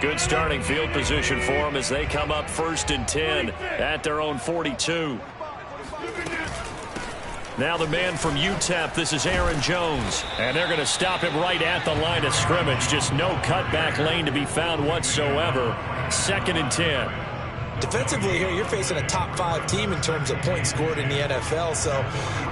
Good starting field position for them as they come up 1st and 10 at their own 42. Now the man from UTEP, this is Aaron Jones. And they're going to stop him right at the line of scrimmage. Just no cutback lane to be found whatsoever. 2nd and 10. Defensively here, you're facing a top 5 team in terms of points scored in the NFL. So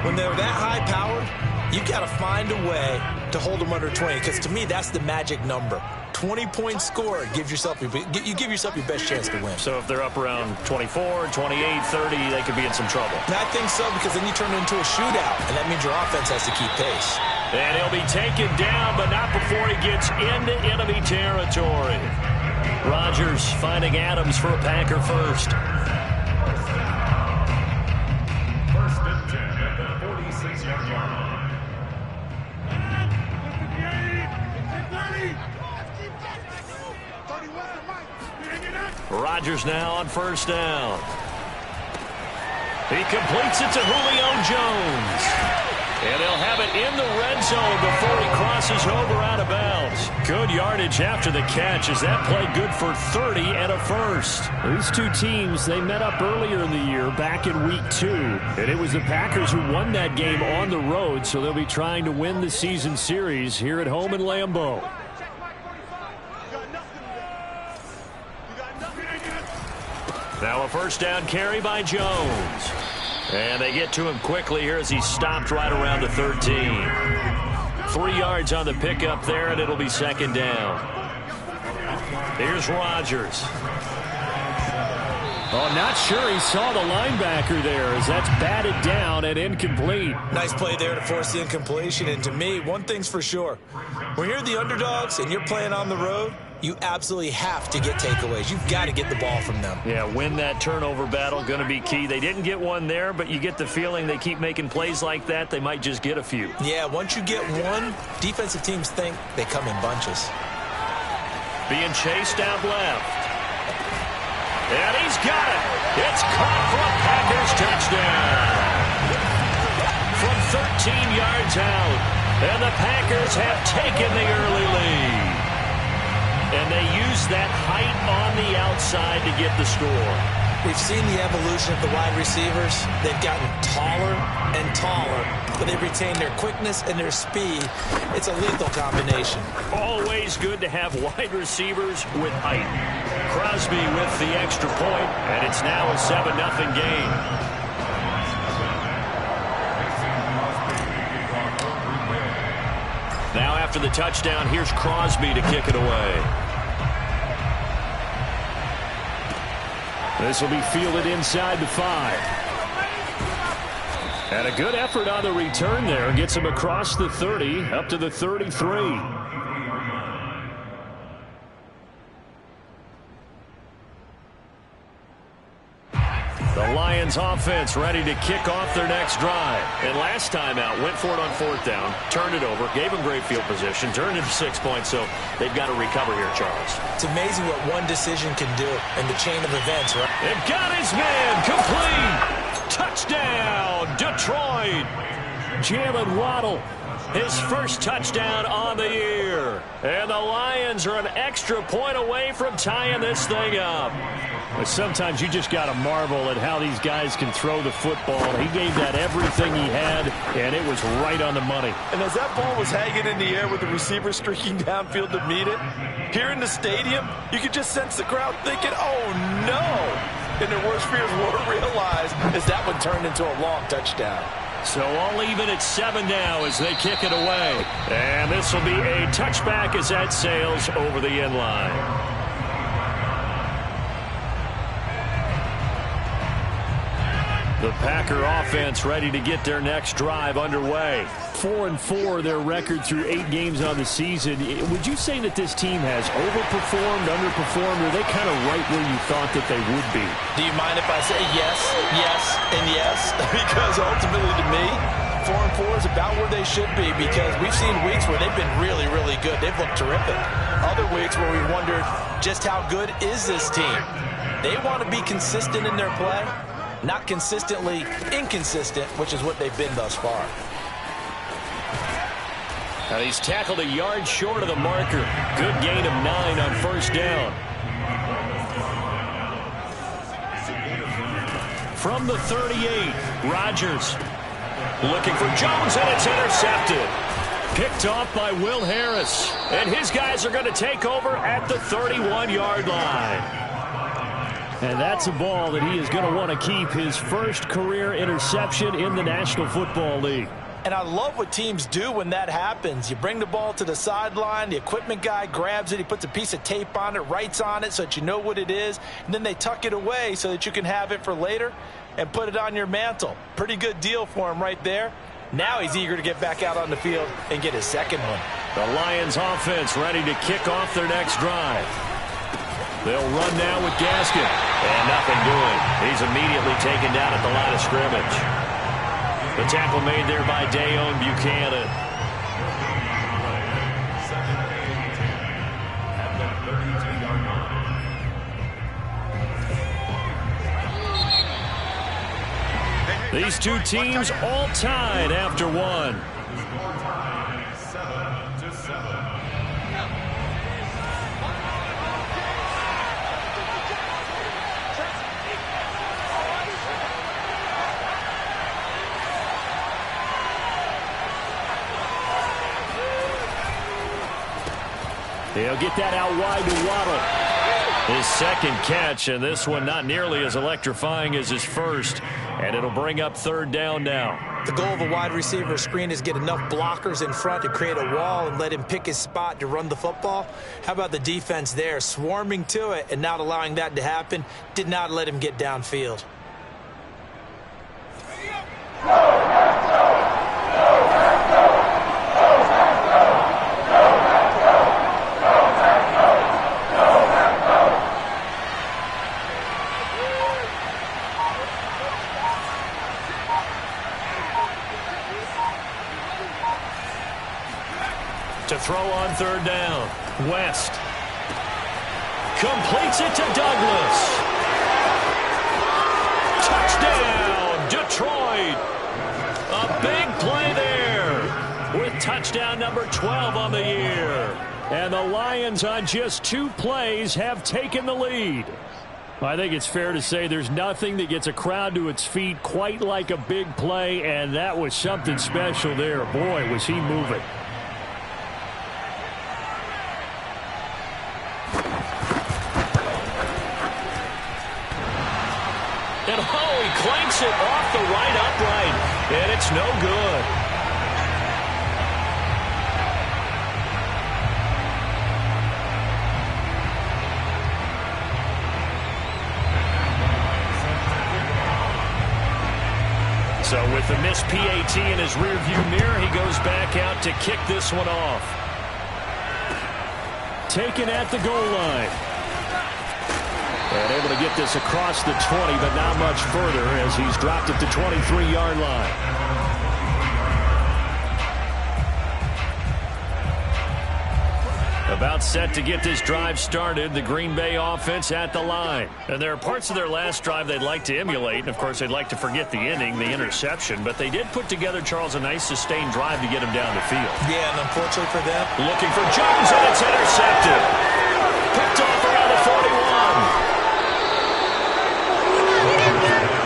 when they're that high-powered, you've got to find a way to hold them under 20. Because to me, that's the magic number. 20-point score, you give yourself your best chance to win. So if they're up around 24, 28, 30, they could be in some trouble. I think so, because then you turn it into a shootout, and that means your offense has to keep pace. And he'll be taken down, but not before he gets into enemy territory. Rodgers finding Adams for a Packer first. 1st and 10 at the 46-yard line. Rodgers now on 1st down. He completes it to Julio Jones. And they'll have it in the red zone before he crosses over out of bounds. Good yardage after the catch as that play good for 30 and a first. These two teams, they met up earlier in the year back in week 2. And it was the Packers who won that game on the road, so they'll be trying to win the season series here at home in Lambeau. Now a 1st down carry by Jones. And they get to him quickly here as he's stopped right around the 13. 3 yards on the pickup there, and it'll be 2nd down. Here's Rodgers. Oh, not sure he saw the linebacker there as that's batted down and incomplete. Nice play there to force the incompletion. And to me, one thing's for sure. When you're the underdogs and you're playing on the road, you absolutely have to get takeaways. You've got to get the ball from them. Yeah, win that turnover battle, going to be key. They didn't get one there, but you get the feeling they keep making plays like that, they might just get a few. Yeah, once you get one, defensive teams think they come in bunches. Being chased out left. And he's got it. It's caught for a Packers touchdown. From 13 yards out. And the Packers have taken the early lead. And they use that height on the outside to get the score. We've seen the evolution of the wide receivers. They've gotten taller and taller, but they've retained their quickness and their speed. It's a lethal combination. Always good to have wide receivers with height. Crosby with the extra point, and it's now a 7-0 game. Now after the touchdown, here's Crosby to kick it away. This will be fielded inside the 5. And a good effort on the return there. Gets him across the 30, up to the 33. The Lions offense ready to kick off their next drive. And last time out, went for it on 4th down, turned it over, gave them great field position, turned it to 6 points, so they've got to recover here, Charles. It's amazing what one decision can do in the chain of events, right? They've got his man complete. Touchdown, Detroit. Jalen Waddle, his first touchdown on the year. And the Lions are an extra point away from tying this thing up. But sometimes you just got to marvel at how these guys can throw the football. He gave that everything he had, and it was right on the money. And as that ball was hanging in the air with the receiver streaking downfield to meet it, here in the stadium, you could just sense the crowd thinking, oh, no. And their worst fears were realized as that one turned into a long touchdown. So all even at 7 now as they kick it away. And this will be a touchback as that sails over the end line. The Packer offense ready to get their next drive underway. 4-4 their record through 8 games on the season. Would you say that this team has overperformed, underperformed, or are they kind of right where you thought that they would be? Do you mind if I say yes, yes, and yes? Because ultimately to me, 4-4 is about where they should be, because we've seen weeks where they've been really, really good. They've looked terrific. Other weeks where we wondered just how good is this team. They want to be consistent in their play, not consistently inconsistent, which is what they've been thus far. And he's tackled a yard short of the marker. Good gain of 9 on first down. From the 38, Rodgers looking for Jones, and it's intercepted. Picked off by Will Harris. And his guys are going to take over at the 31-yard line. And that's a ball that he is going to want to keep, his first career interception in the National Football League. And I love what teams do when that happens. You bring the ball to the sideline, the equipment guy grabs it, he puts a piece of tape on it, writes on it so that you know what it is, and then they tuck it away so that you can have it for later and put it on your mantle. Pretty good deal for him right there. Now he's eager to get back out on the field and get his second one. The Lions offense ready to kick off their next drive. They'll run now with Gaskin. And nothing doing. He's immediately taken down at the line of scrimmage. The tackle made there by Dayon Buchanan. These two teams all tied after one. He'll get that out wide to Waddle. His second catch, and this one not nearly as electrifying as his first. And it'll bring up third down now. The goal of a wide receiver screen is get enough blockers in front to create a wall and let him pick his spot to run the football. How about the defense there, swarming to it and not allowing that to happen? Did not let him get downfield. To throw on third down. West completes it to Douglas. Touchdown, Detroit. A big play there with touchdown number 12 on the year. And the Lions on just 2 plays have taken the lead. I think it's fair to say there's nothing that gets a crowd to its feet quite like a big play, and that was something special there. Boy, was he moving. Clanks it off the right upright, and it's no good. So with the missed PAT in his rearview mirror, he goes back out to kick this one off. Taken at the goal line. And able to get this across the 20, but not much further as he's dropped it to 23-yard line. About set to get this drive started, the Green Bay offense at the line. And there are parts of their last drive they'd like to emulate. And, of course, they'd like to forget the ending, the interception. But they did put together, Charles, a nice sustained drive to get him down the field. Yeah, and unfortunately for them, looking for Jones, and it's intercepted. Picked off around the 41.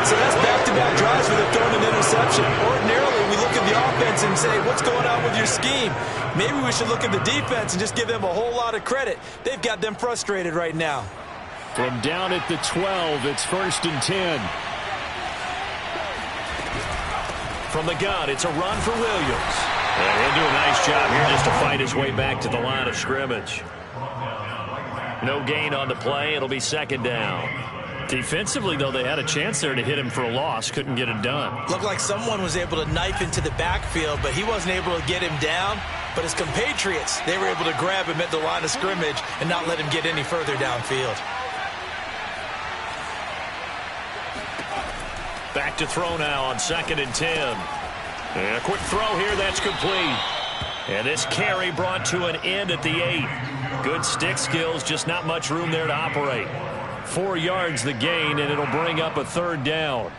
So that's back-to-back drives where they're throwing an interception. Ordinarily, we look at the offense and say, what's going on with your scheme? Maybe we should look at the defense and just give them a whole lot of credit. They've got them frustrated right now. From down at the 12, it's 1st and 10. From the gun, it's a run for Williams. And he'll do a nice job here just to fight his way back to the line of scrimmage. No gain on the play. It'll be 2nd down. Defensively, though, they had a chance there to hit him for a loss. Couldn't get it done. Looked like someone was able to knife into the backfield, but he wasn't able to get him down. But his compatriots, they were able to grab him at the line of scrimmage and not let him get any further downfield. Back to throw now on 2nd and 10. And a quick throw here, that's complete. And this carry brought to an end at the 8. Good stick skills, just not much room there to operate. 4 yards the gain, and it'll bring up a 3rd down.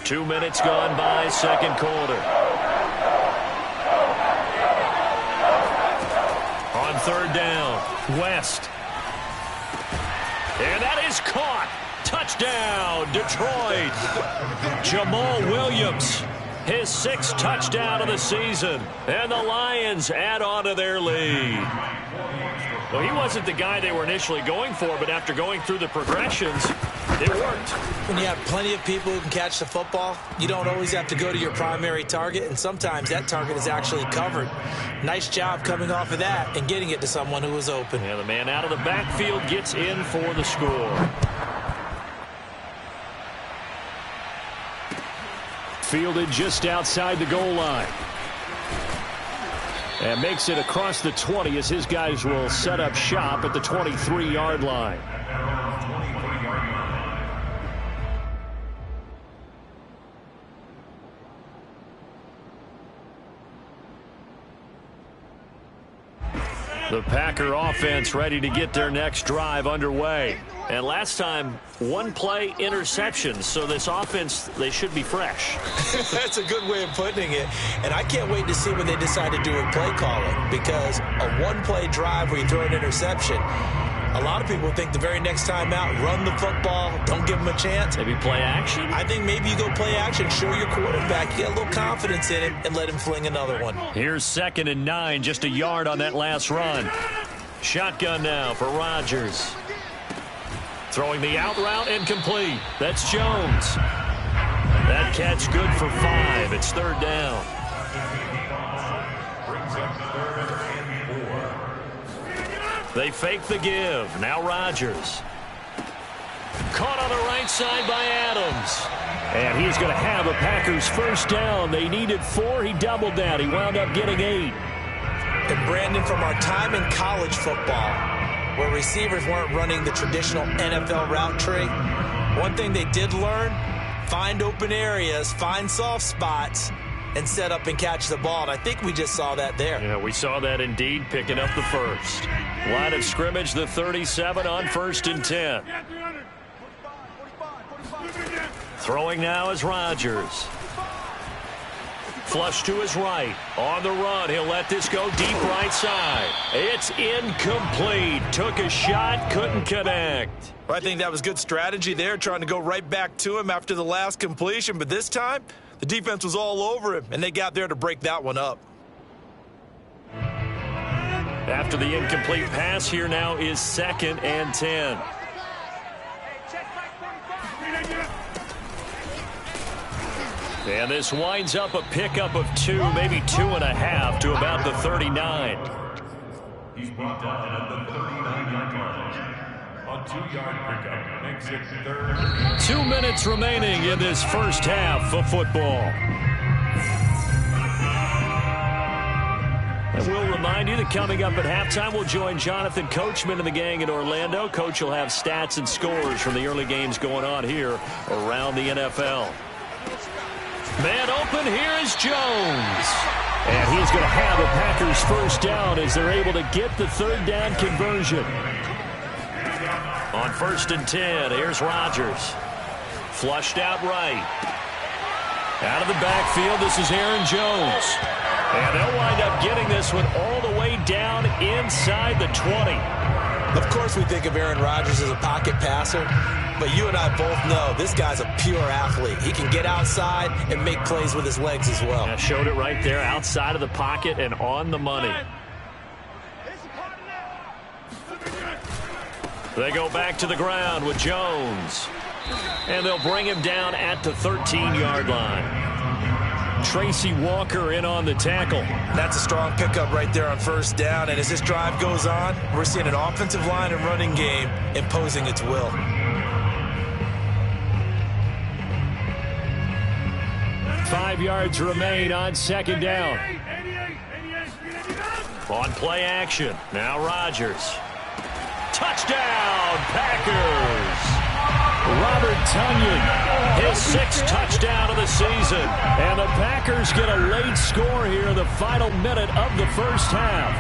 2 minutes gone by, second quarter. On third down, West. And that is caught. Touchdown, Detroit. Jamal Williams, his 6th touchdown of the season. And the Lions add on to their lead. Well, he wasn't the guy they were initially going for, but after going through the progressions, it worked. When you have plenty of people who can catch the football, you don't always have to go to your primary target, and sometimes that target is actually covered. Nice job coming off of that and getting it to someone who was open. And the man out of the backfield gets in for the score. Fielded just outside the goal line. And makes it across the 20 as his guys will set up shop at the 23-yard line. The Packer offense ready to get their next drive underway. And last time, 1 play interception. So this offense, they should be fresh. That's a good way of putting it. And I can't wait to see what they decide to do with play calling. Because a 1-play drive where you throw an interception, a lot of people think the very next time out, run the football, don't give them a chance. Maybe play action? I think maybe you go play action, show your quarterback, get a little confidence in him, and let him fling another one. Here's 2nd and 9, just a yard on that last run. Shotgun now for Rodgers. Throwing the out route and complete. That's Jones. That catch good for 5. It's 3rd down. They fake the give. Now Rodgers. Caught on the right side by Adams. And he's going to have a Packers first down. They needed 4. He doubled that. He wound up getting 8. And Brandon, from our time in college football, where receivers weren't running the traditional NFL route tree, one thing they did learn, find open areas, find soft spots, and set up and catch the ball. And I think we just saw that there. Yeah, we saw that indeed, picking up the first. Line of scrimmage, the 37 on 1st and 10. Throwing now is Rodgers. Flush to his right. On the run, he'll let this go deep right side. It's incomplete. Took a shot, couldn't connect. Well, I think that was good strategy there, trying to go right back to him after the last completion. But this time, the defense was all over him, and they got there to break that one up. After the incomplete pass, here now is 2nd and 10. And this winds up a pickup of 2, maybe 2.5 to about the 39. He's brought down at the 39-yard line. A 2-yard pickup makes it 3rd. 2 minutes remaining in this first half of football. And we'll remind you that coming up at halftime, we'll join Jonathan Coachman and the gang in Orlando. Coach will have stats and scores from the early games going on here around the NFL. Man open, here is Jones. And he's going to have a Packers first down as they're able to get the 3rd down conversion. On 1st and 10, here's Rodgers. Flushed out right. Out of the backfield, this is Aaron Jones. And they'll wind up getting this one all the way down inside the 20. Of course, we think of Aaron Rodgers as a pocket passer, but you and I both know this guy's a pure athlete. He can get outside and make plays with his legs as well. Yeah, showed it right there, outside of the pocket and on the money. They go back to the ground with Jones. And they'll bring him down at the 13-yard line. Tracy Walker in on the tackle. That's a strong pickup right there on 1st down. And as this drive goes on, we're seeing an offensive line and running game imposing its will. Five yards remain on 2nd down. On play action. Now Rodgers. Touchdown, Packers. Robert Tonyan, his 6th touchdown of the season. And the Packers get a late score here in the final minute of the first half.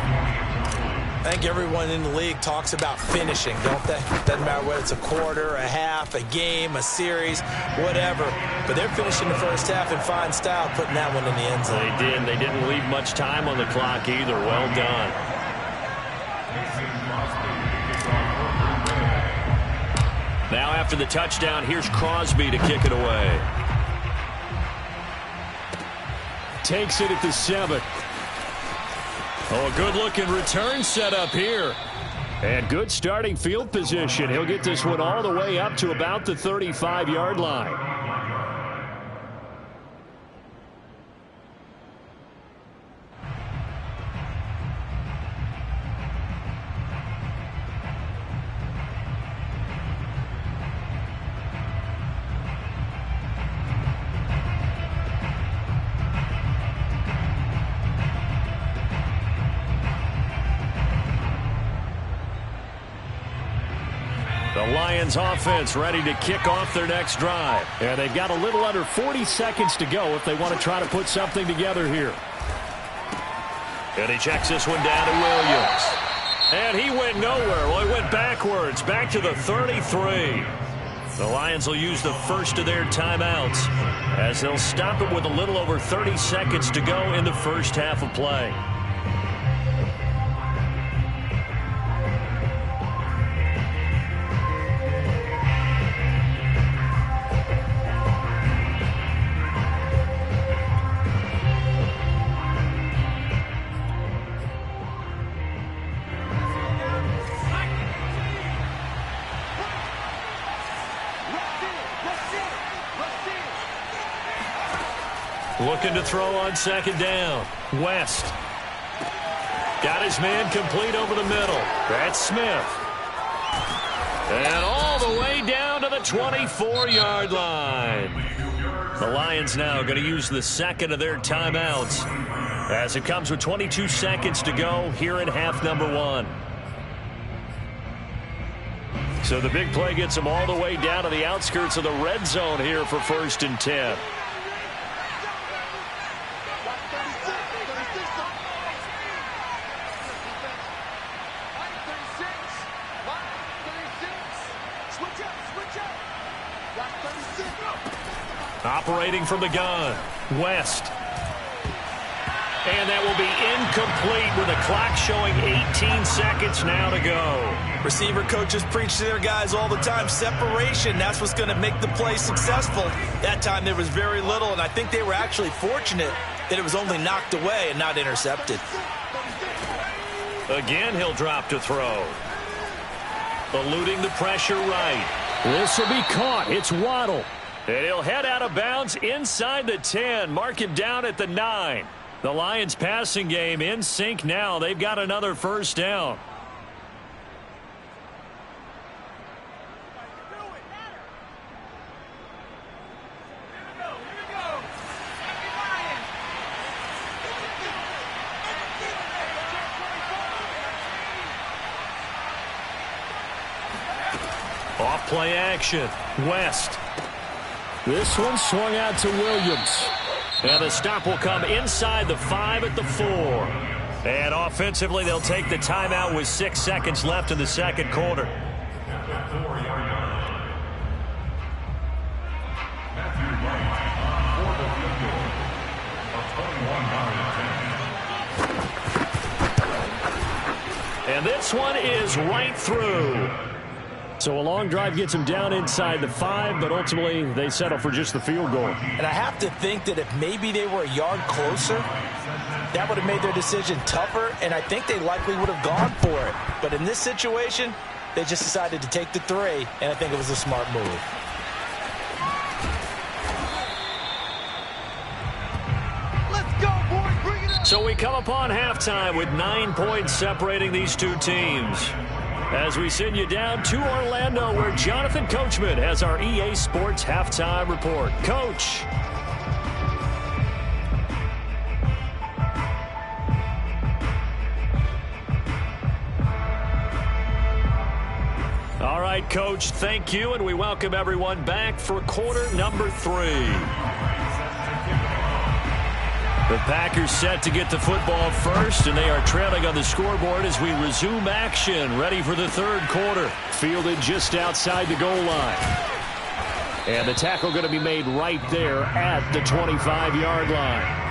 I think everyone in the league talks about finishing, don't they? Doesn't matter whether it's a quarter, a half, a game, a series, whatever. But they're finishing the first half in fine style, putting that one in the end zone. They did. They didn't leave much time on the clock either. Well done. Now after the touchdown, here's Crosby to kick it away. Takes it at the 7. Oh, a good-looking return set up here. And good starting field position. He'll get this one all the way up to about the 35-yard line. The Lions offense ready to kick off their next drive. And they've got a little under 40 seconds to go if they want to try to put something together here. And he checks this one down to Williams. And he went nowhere. Well, he went backwards, back to the 33. The Lions will use the first of their timeouts as they'll stop it with a little over 30 seconds to go in the first half of play. Looking to throw on second down. West. Got his man complete over the middle. That's Smith. And all the way down to the 24-yard line. The Lions now going to use the second of their timeouts as it comes with 22 seconds to go here in half number 1. So the big play gets them all the way down to the outskirts of the red zone here for 1st and 10. Operating from the gun, West. And that will be incomplete with the clock showing 18 seconds now to go. Receiver coaches preach to their guys all the time. Separation, that's what's going to make the play successful. That time there was very little, and I think they were actually fortunate that it was only knocked away and not intercepted. Again, he'll drop to throw. Eluding the pressure right. This will be caught. It's Waddle. And he'll head out of bounds inside the 10. Mark him down at the 9. The Lions passing game in sync now. They've got another first down. Off play action. West. This one swung out to Williams. And the stop will come inside the 5 at the 4. And offensively, they'll take the timeout with 6 seconds left in the second quarter. And this one is right through. So a long drive gets them down inside the 5, but ultimately they settle for just the field goal. And I have to think that if maybe they were a yard closer, that would have made their decision tougher, and I think they likely would have gone for it. But in this situation, they just decided to take the 3, and I think it was a smart move. Let's go, boys. Bring it up. So we come upon halftime with 9 points separating these two teams. As we send you down to Orlando, where Jonathan Coachman has our EA Sports Halftime Report. Coach. All right, Coach, thank you, and we welcome everyone back for quarter number 3. The Packers set to get the football first, and they are trailing on the scoreboard as we resume action, ready for the third quarter. Fielded just outside the goal line. And the tackle going to be made right there at the 25-yard line.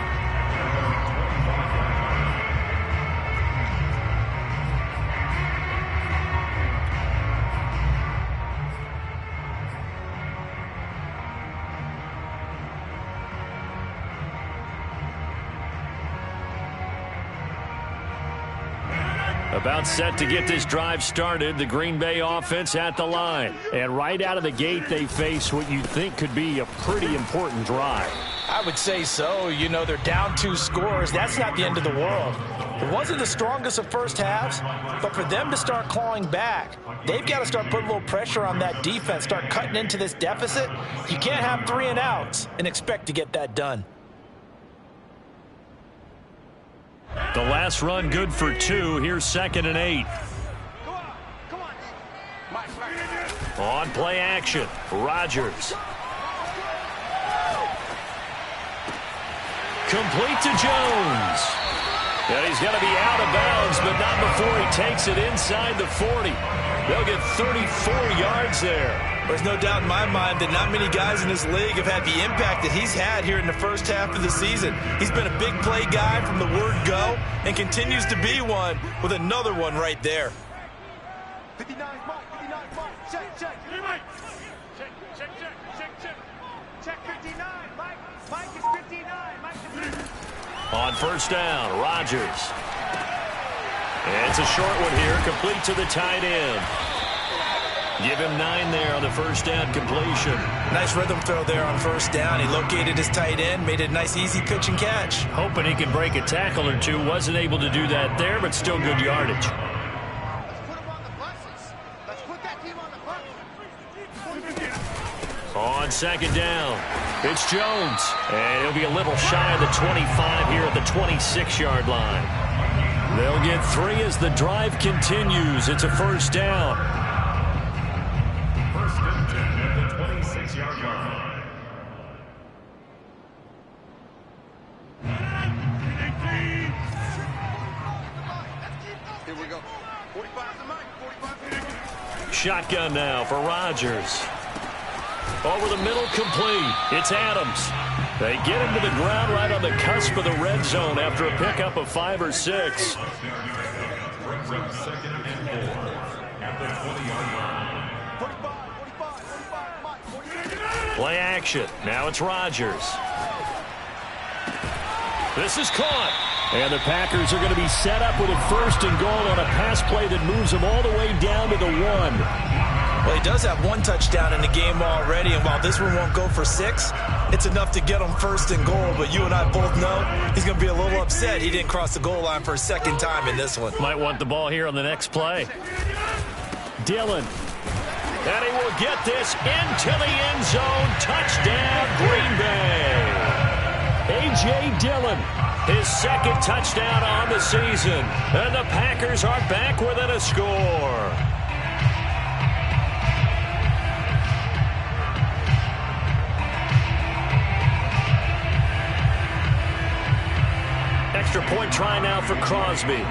About set to get this drive started, the Green Bay offense at the line. And right out of the gate, they face what you think could be a pretty important drive. I would say so. You know, they're down 2 scores. That's not the end of the world. It wasn't the strongest of first halves, but for them to start clawing back, they've got to start putting a little pressure on that defense, start cutting into this deficit. You can't have 3 and outs and expect to get that done. The last run good for 2. Here's 2nd and 8. On play action, Rodgers. Complete to Jones. And he's going to be out of bounds, but not before he takes it inside the 40. They'll get 34 yards there. There's no doubt in my mind that not many guys in this league have had the impact that he's had here in the first half of the season. He's been a big play guy from the word go and continues to be one with another one right there. 59, Mike, 59, Mike, check. Check 59, Mike is 59, Mike is 59. On first down, Rodgers. It's a short one here, complete to the tight end. Give him 9 there on the first down completion. Nice rhythm throw there on first down. He located his tight end, made it a nice easy pitch and catch. Hoping he could break a tackle or two. Wasn't able to do that there, but still good yardage. Let's put him on the buses. Let's put that team on the bus. On second down, it's Jones. And he'll be a little shy of the 25 here at the 26-yard line. They'll get 3 as the drive continues. It's a first down. First and 10 at the 26-yard line. Here we go. 45 to Mike, 45. Shotgun now for Rodgers. Over the middle, complete. It's Adams. They get him to the ground right on the cusp of the red zone after a pickup of 5 or 6. Brings up 2nd and 4 at the 20-yard line. 45, Mike, 45. Play action. Now it's Rodgers. This is caught. And the Packers are going to be set up with a first and goal on a pass play that moves them all the way down to the 1. Well, he does have 1 touchdown in the game already, and while this one won't go for 6, it's enough to get him first and goal. But you and I both know he's going to be a little upset he didn't cross the goal line for a second time in this one. Might want the ball here on the next play. Dillon. And he will get this into the end zone. Touchdown, Green Bay. A.J. Dillon, his 2nd touchdown on the season. And the Packers are back within a score. Extra point try now for Crosby.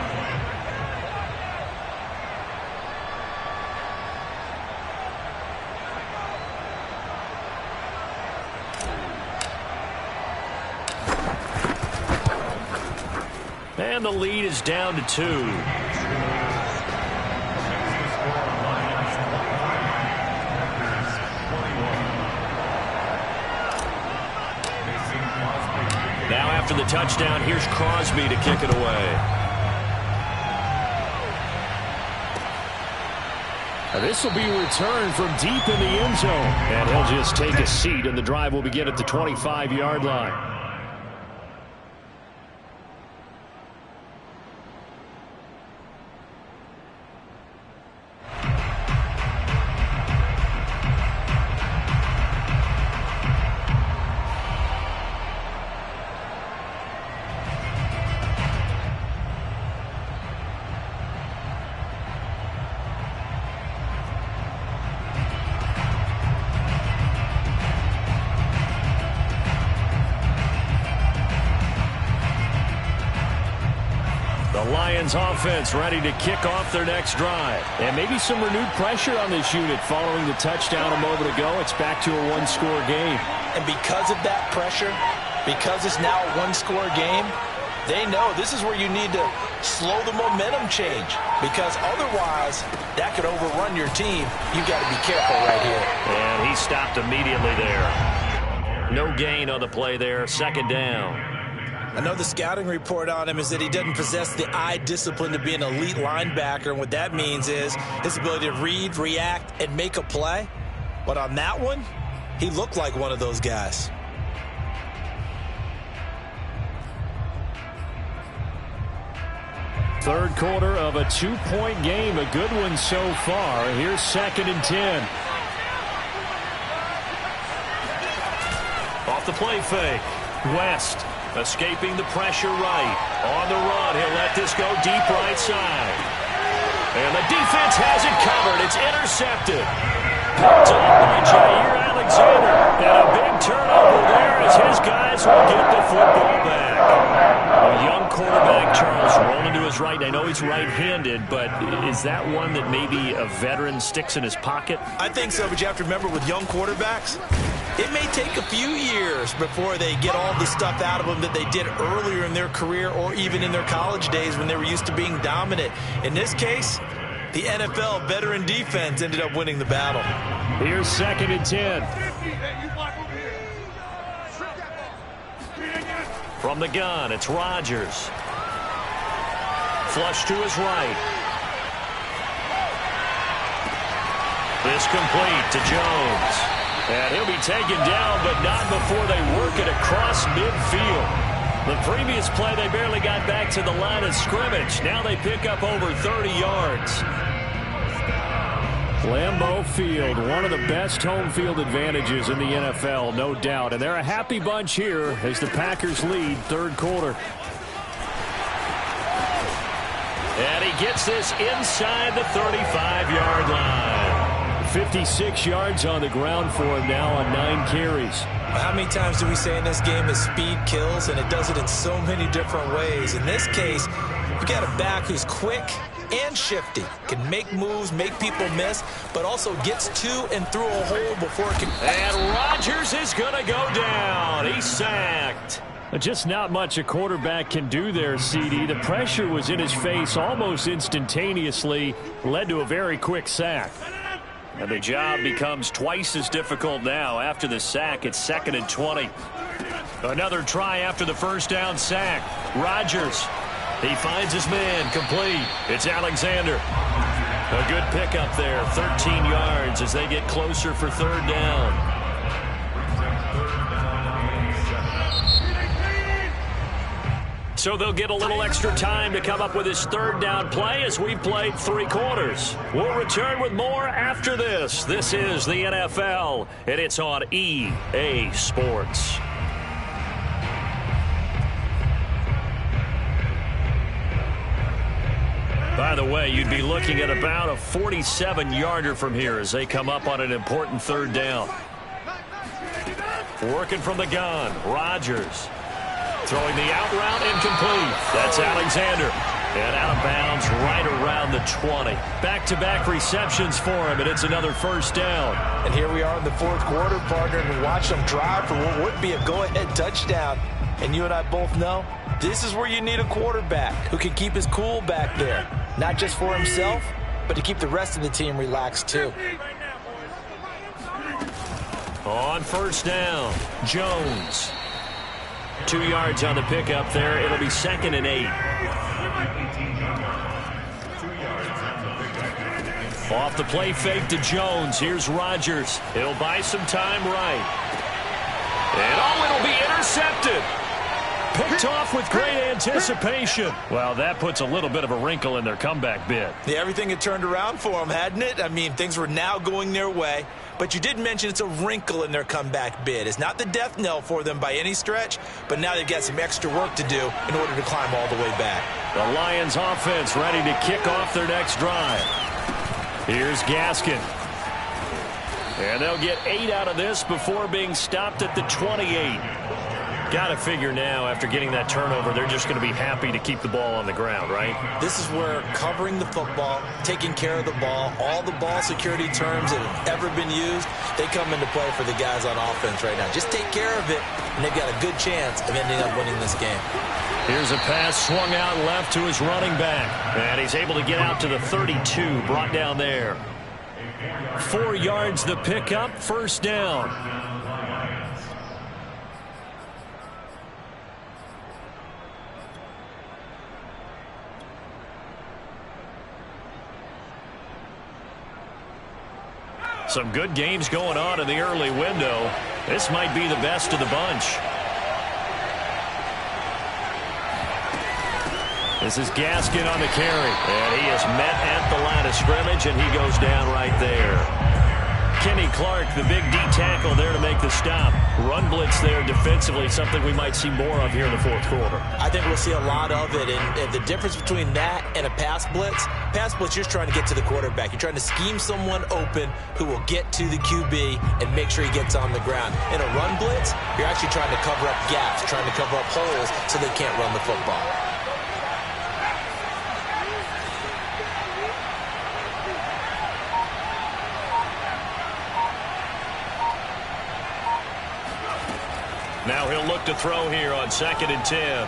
And the lead is down to 2. Now after the touchdown, here's Crosby to kick it away. This will be returned from deep in the end zone. And he'll just take a seat, and the drive will begin at the 25-yard line. The Lions offense ready to kick off their next drive. And maybe some renewed pressure on this unit following the touchdown a moment ago. It's back to a one-score game. And because of that pressure, because it's now a one-score game, they know this is where you need to slow the momentum change, because otherwise that could overrun your team. You've got to be careful right here. And he stopped immediately there. No gain on the play there. Second down. I know the scouting report on him is that he doesn't possess the eye discipline to be an elite linebacker, and what that means is his ability to read, react, and make a play. But on that one, he looked like one of those guys. Third quarter of a two-point game. A good one so far. Here's 2nd and 10. Off the play fake. West escaping the pressure right. On the run, he'll let this go deep right side. And the defense has it covered. It's intercepted. Picked up by Jair Alexander. And a big turnover there as his guys will get the football back. A young quarterback, Charles, rolling to his right. I know he's right-handed, but is that one that maybe a veteran sticks in his pocket? I think so, but you have to remember with young quarterbacks, it may take a few years before they get all the stuff out of them that they did earlier in their career or even in their college days when they were used to being dominant. In this case, the NFL veteran defense ended up winning the battle. Here's 2nd and 10. From the gun, it's Rodgers. Flush to his right. This complete to Jones. And he'll be taken down, but not before they work it across midfield. The previous play, they barely got back to the line of scrimmage. Now they pick up over 30 yards. Lambeau Field, one of the best home field advantages in the NFL, no doubt. And they're a happy bunch here as the Packers lead third quarter. And he gets this inside the 35-yard line. 56 yards on the ground for him now on 9 carries. How many times do we say in this game that speed kills, and it does it in so many different ways? In this case, you got a back who's quick and shifty, can make moves, make people miss, but also gets to and through a hole before it can. And Rodgers is going to go down. He's sacked. Just not much a quarterback can do there, CD. The pressure was in his face almost instantaneously, led to a very quick sack. And the job becomes twice as difficult now after the sack. It's 2nd and 20. Another try after the first down sack. Rodgers. He finds his man complete. It's Alexander. A good pickup there. 13 yards as they get closer for third down. So they'll get a little extra time to come up with his third down play as we've played 3 quarters. We'll return with more after this. This is the NFL, and it's on EA Sports. By the way, you'd be looking at about a 47-yarder from here as they come up on an important third down. Working from the gun, Rodgers. Throwing the out route incomplete. That's Alexander. And out of bounds right around the 20. Back-to-back receptions for him, and it's another first down. And here we are in the fourth quarter, partner, and watch them drive for what would be a go-ahead touchdown. And you and I both know this is where you need a quarterback who can keep his cool back there. Not just for himself, but to keep the rest of the team relaxed too. On first down, Jones. 2 yards on the pickup there. It'll be 2nd and 8. Off the play fake to Jones. Here's Rodgers. He'll buy some time right. And it'll be intercepted. Picked off with great anticipation. Well, that puts a little bit of a wrinkle in their comeback bid. Yeah, everything had turned around for them, hadn't it? I mean, things were now going their way. But you did mention it's a wrinkle in their comeback bid. It's not the death knell for them by any stretch, but now they've got some extra work to do in order to climb all the way back. The Lions offense ready to kick off their next drive. Here's Gaskin. And they'll get 8 out of this before being stopped at the 28. Got to figure now, after getting that turnover, they're just going to be happy to keep the ball on the ground, right? This is where covering the football, taking care of the ball, all the ball security terms that have ever been used, they come into play for the guys on offense right now. Just take care of it, and they've got a good chance of ending up winning this game. Here's a pass swung out left to his running back. And he's able to get out to the 32, brought down there. 4 yards the pickup, first down. Some good games going on in the early window. This might be the best of the bunch. This is Gaskin on the carry. And he is met at the line of scrimmage, and he goes down right there. Kenny Clark, the big D tackle there to make the stop. Run blitz there defensively, something we might see more of here in the fourth quarter. I think we'll see a lot of it, and the difference between that and a pass blitz, you're just trying to get to the quarterback. You're trying to scheme someone open who will get to the QB and make sure he gets on the ground. In a run blitz, you're actually trying to cover up gaps, trying to cover up holes so they can't run the football. Now he'll look to throw here on 2nd and 10.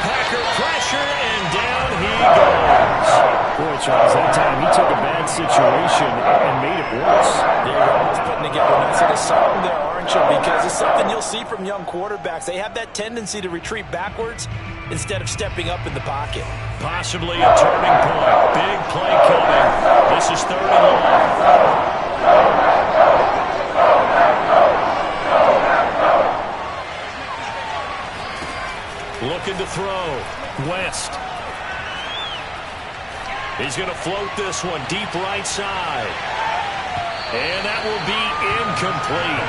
Packer pressure, and down he goes. Boy, Charles, that time he took a bad situation and made it worse. There you go. Almost putting together a nice little song there, aren't you? Because it's something you'll see from young quarterbacks. They have that tendency to retreat backwards instead of stepping up in the pocket. Possibly a turning point. Big play coming. This is 3rd and long. Looking to throw. West. He's going to float this one deep right side. And that will be incomplete.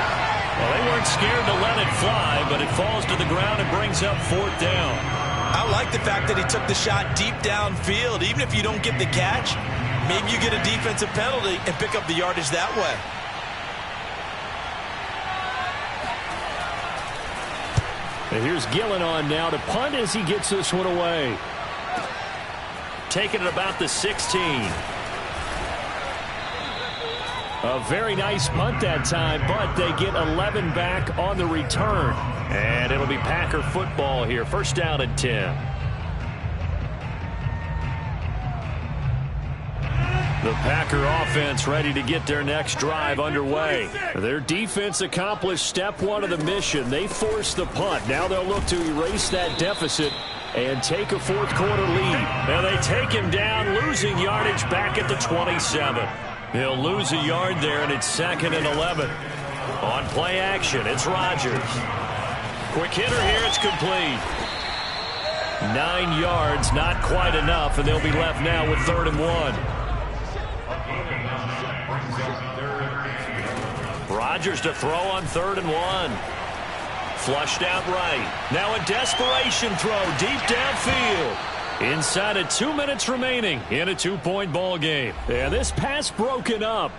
Well, they weren't scared to let it fly, but it falls to the ground and brings up 4th down. I like the fact that he took the shot deep downfield. Even if you don't get the catch, maybe you get a defensive penalty and pick up the yardage that way. And here's Gillen on now to punt as he gets this one away. Taking it about the 16. A very nice punt that time, but they get 11 back on the return. And it'll be Packer football here. 1st down and 10. The Packer offense ready to get their next drive underway. Their defense accomplished step 1 of the mission. They forced the punt. Now they'll look to erase that deficit and take a 4th quarter lead. And they take him down, losing yardage back at the 27. He'll lose a yard there, and it's 2nd and 11. On play action, it's Rodgers. Quick hitter here, it's complete. 9 yards, not quite enough, and they'll be left now with 3rd and 1. Rodgers to throw on 3rd and 1. Flushed out right. Now a desperation throw deep downfield. Inside of 2 minutes remaining in a 2-point ball game. And this pass broken up.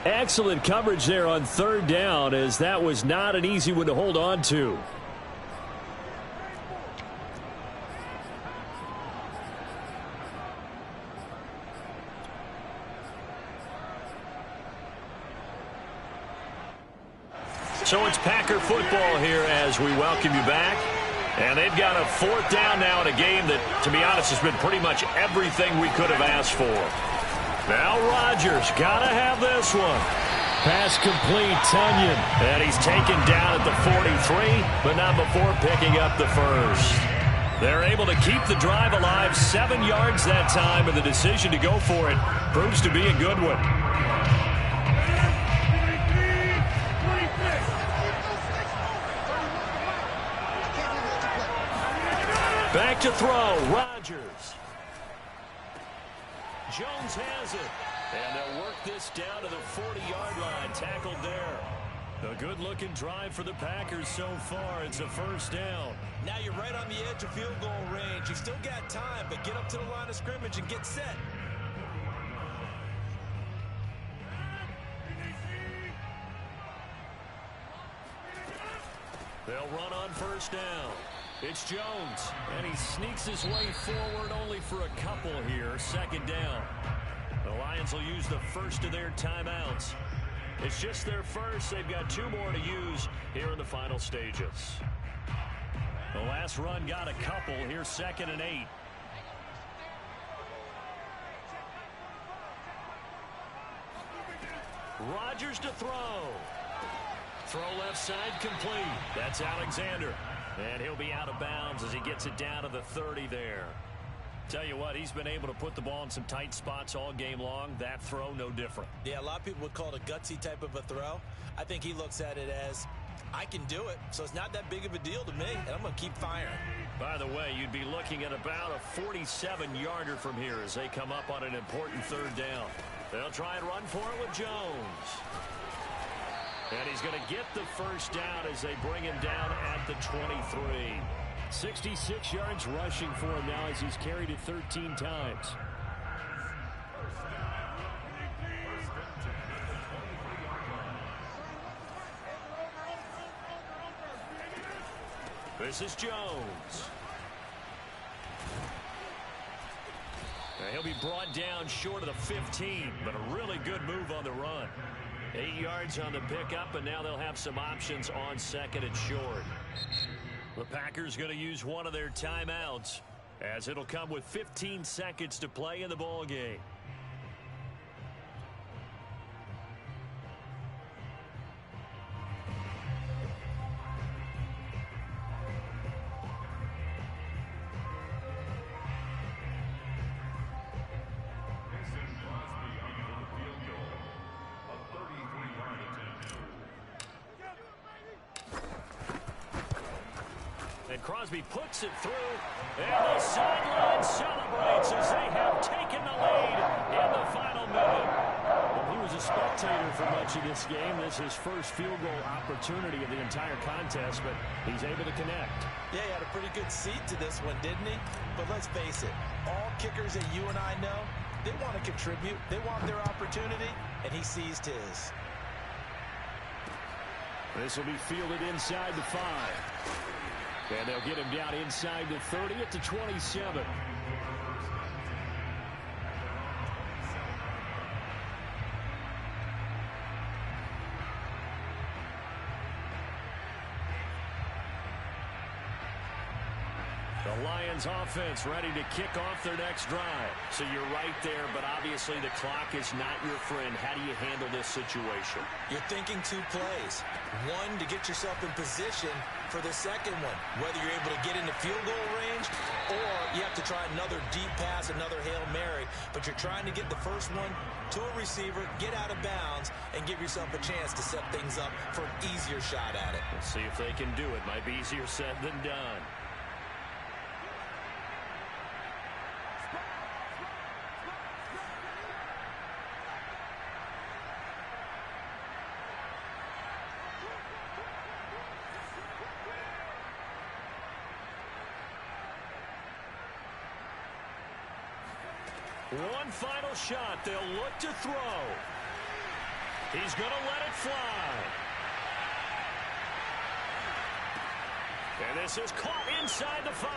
Excellent coverage there on 3rd down, as that was not an easy one to hold on to. So it's Packer football here as we welcome you back. And they've got a 4th down now in a game that, to be honest, has been pretty much everything we could have asked for. Now Rodgers, gotta have this one. Pass complete, Tunyon. And he's taken down at the 43, but not before picking up the first. They're able to keep the drive alive, 7 yards that time, and the decision to go for it proves to be a good one. Back to throw, Rodgers. Jones has it. And they'll work this down to the 40-yard line, tackled there. A good-looking drive for the Packers so far. It's a 1st down. Now you're right on the edge of field goal range. You've still got time, but get up to the line of scrimmage and get set. They'll touchdown. It's Jones, and he sneaks his way forward only for a couple here. 2nd down. The Lions will use the first of their timeouts. It's just their first. They've got 2 more to use here in the final stages. The last run got a couple. Here's 2nd and 8. Rodgers to throw. Throw left side complete. That's Alexander. And he'll be out of bounds as he gets it down to the 30 there. Tell you what, he's been able to put the ball in some tight spots all game long. That throw, no different. Yeah, a lot of people would call it a gutsy type of a throw. I think he looks at it as, I can do it, so it's not that big of a deal to me, and I'm going to keep firing. By the way, you'd be looking at about a 47-yarder from here as they come up on an important 3rd down. They'll try and run for it with Jones. And he's going to get the first down as they bring him down at the 23. 66 yards rushing for him now as he's carried it 13 times. This is Jones. Now he'll be brought down short of the 15, but a really good move on the run. 8 yards on the pickup, and now they'll have some options on 2nd and short. The Packers going to use one of their timeouts as it'll come with 15 seconds to play in the ball game. And Crosby puts it through, and the sideline celebrates as they have taken the lead in the final minute. Well, he was a spectator for much of this game. This is his first field goal opportunity of the entire contest, but he's able to connect. Yeah, he had a pretty good seat to this one, didn't he? But let's face it, all kickers that you and I know, they want to contribute. They want their opportunity, and he seized his. This will be fielded inside the 5. And they'll get him down inside the 30 at the 27. The Lions offense ready to kick off their next drive. So you're right there, but obviously the clock is not your friend. How do you handle this situation? You're thinking 2 plays. One, to get yourself in position for the second one, whether you're able to get into field goal range or you have to try another deep pass, another Hail Mary, but you're trying to get the first one to a receiver, get out of bounds, and give yourself a chance to set things up for an easier shot at it. We'll see if they can do it. Might be easier said than done. One final shot. They'll look to throw. He's going to let it fly. And this is caught inside the 5.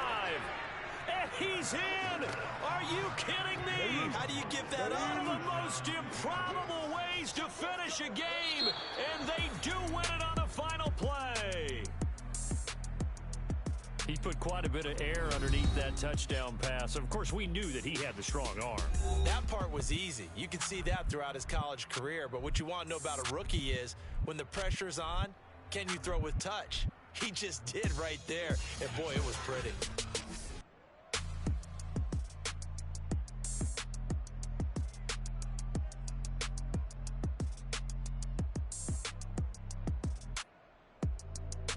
And he's in. Are you kidding me? How do you give that up? One of the most improbable ways to finish a game. And they do win it on the final play. He put quite a bit of air underneath that touchdown pass. Of course, we knew that he had the strong arm. That part was easy. You can see that throughout his college career. But what you want to know about a rookie is when the pressure's on, can you throw with touch? He just did right there. And, boy, it was pretty.